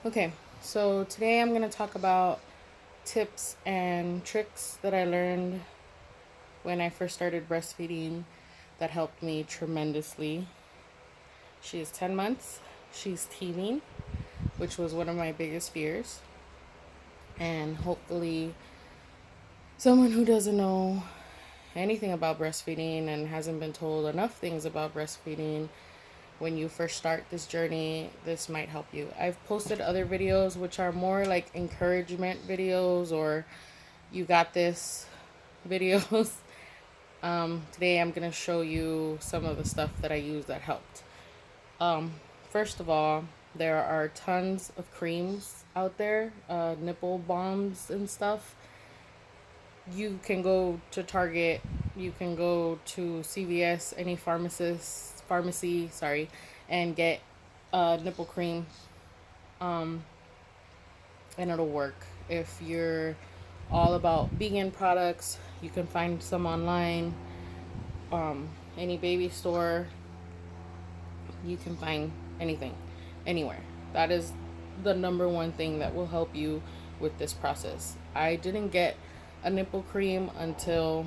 Okay, so today I'm going to talk about tips and tricks that I learned when I first started breastfeeding that helped me tremendously. She is 10 months, she's teething, which was one of my biggest fears. And hopefully, someone who doesn't know anything about breastfeeding and hasn't been told enough things about breastfeeding when you first start this journey, this might help you. I've posted other videos which are more like encouragement videos or you got this videos. Today I'm going to show you some of the stuff that I use that helped. First of all, there are tons of creams out there, nipple balms and stuff. You can go to Target, you can go to CVS, any pharmacy, sorry, and get nipple cream, and it'll work. If you're all about vegan products, you can find some online. Any baby store, you can find anything, anywhere. That is the number one thing that will help you with this process. I didn't get a nipple cream until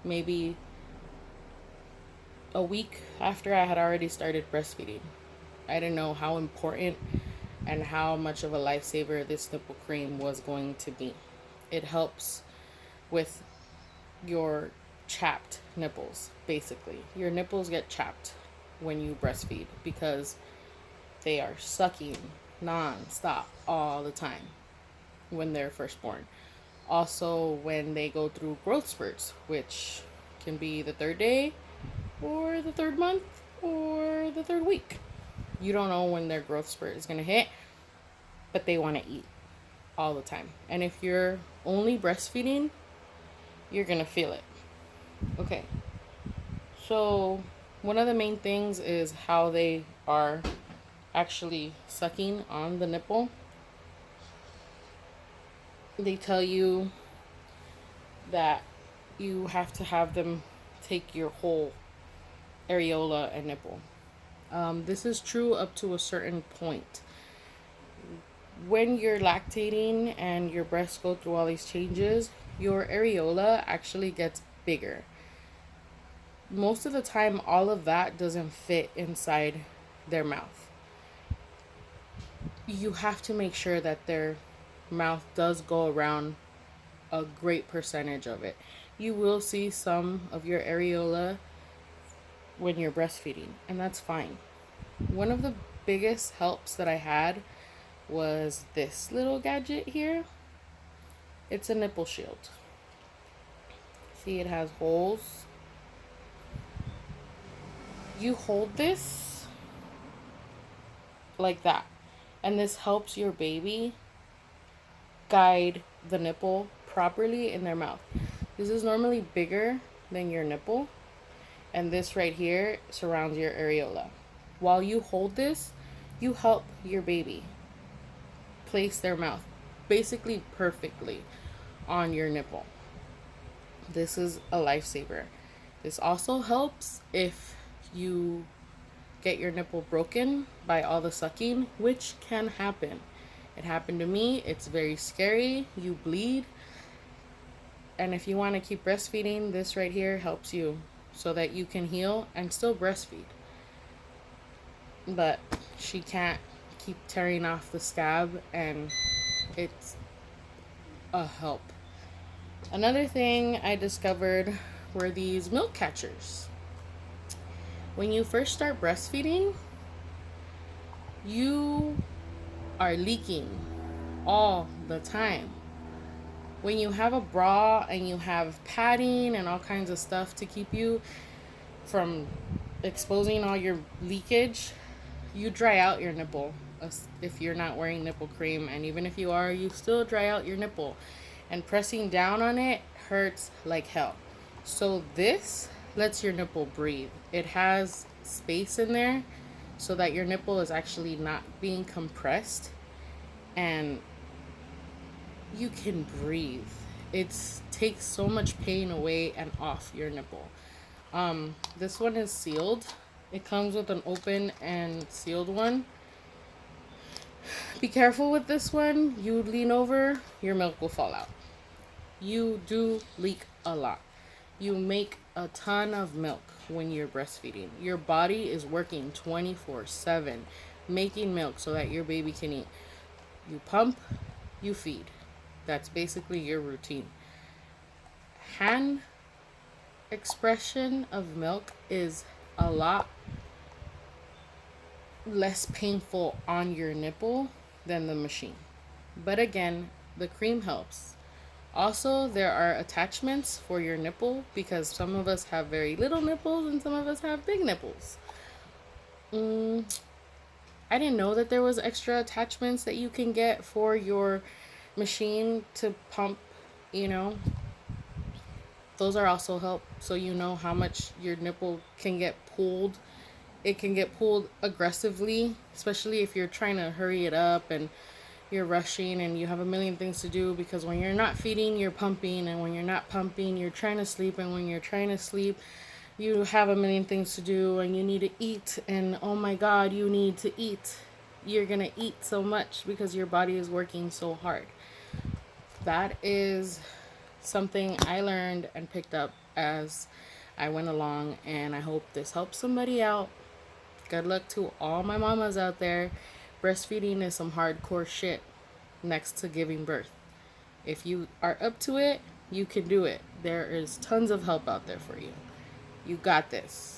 maybe a week after I had already started breastfeeding. I didn't know how important and how much of a lifesaver this nipple cream was going to be. It helps with your chapped nipples, basically. Your nipples get chapped when you breastfeed because they are sucking non-stop all the time when they're first born. Also, when they go through growth spurts, which can be the third day or the third month or the third week. You don't know when their growth spurt is going to hit, but they want to eat all the time. And if you're only breastfeeding, you're going to feel it. Okay, so one of the main things is how they are actually sucking on the nipple. They tell you that you have to have them take your whole areola and nipple. This is true up to a certain point. When you're lactating and your breasts go through all these changes, your areola actually gets bigger. Most of the time, all of that doesn't fit inside their mouth. You have to make sure that their mouth does go around a great percentage of it. You will see some of your areola when you're breastfeeding, and that's fine. One of the biggest helps that I had was this little gadget here. It's a nipple shield. See, it has holes. You hold this like that, and this helps your baby guide the nipple properly in their mouth. This is normally bigger than your nipple, and this right here surrounds your areola. While you hold this, you help your baby place their mouth basically perfectly on your nipple. This is a lifesaver. This also helps if you get your nipple broken by all the sucking, which can happen. It happened to me. It's very scary. You bleed. And if you want to keep breastfeeding, this right here helps you so that you can heal and still breastfeed. But she can't keep tearing off the scab, and it's a help. Another thing I discovered were these milk catchers. When you first start breastfeeding, you are leaking all the time. When you have a bra and you have padding and all kinds of stuff to keep you from exposing all your leakage, you dry out your nipple if you're not wearing nipple cream, and even if you are, you still dry out your nipple, and pressing down on it hurts like hell. So this lets your nipple breathe. It has space in there so that your nipple is actually not being compressed, and you can breathe. It takes so much pain away and off your nipple. This one is sealed. It comes with an open and sealed one. Be careful with this one. You lean over, your milk will fall out. You do leak a lot. You make a ton of milk when you're breastfeeding. Your body is working 24/7 making milk so that your baby can eat. You pump, you feed. That's basically your routine. Hand expression of milk is a lot less painful on your nipple than the machine. But again, the cream helps. Also, there are attachments for your nipple because some of us have very little nipples and some of us have big nipples. Mm, I didn't know that there was extra attachments that you can get for your machine to pump, you know. Those are also help so you know how much your nipple can get pulled. It can get pulled aggressively, especially if you're trying to hurry it up and you're rushing and you have a million things to do, because when you're not feeding, you're pumping, and when you're not pumping, you're trying to sleep, and when you're trying to sleep, you have a million things to do and you need to eat, and oh my god, you need to eat. You're going to eat so much because your body is working so hard. That is something I learned and picked up as I went along, and I hope this helps somebody out. Good luck to all my mamas out there. Breastfeeding is some hardcore shit next to giving birth. If you are up to it, you can do it. There is tons of help out there for you. You got this.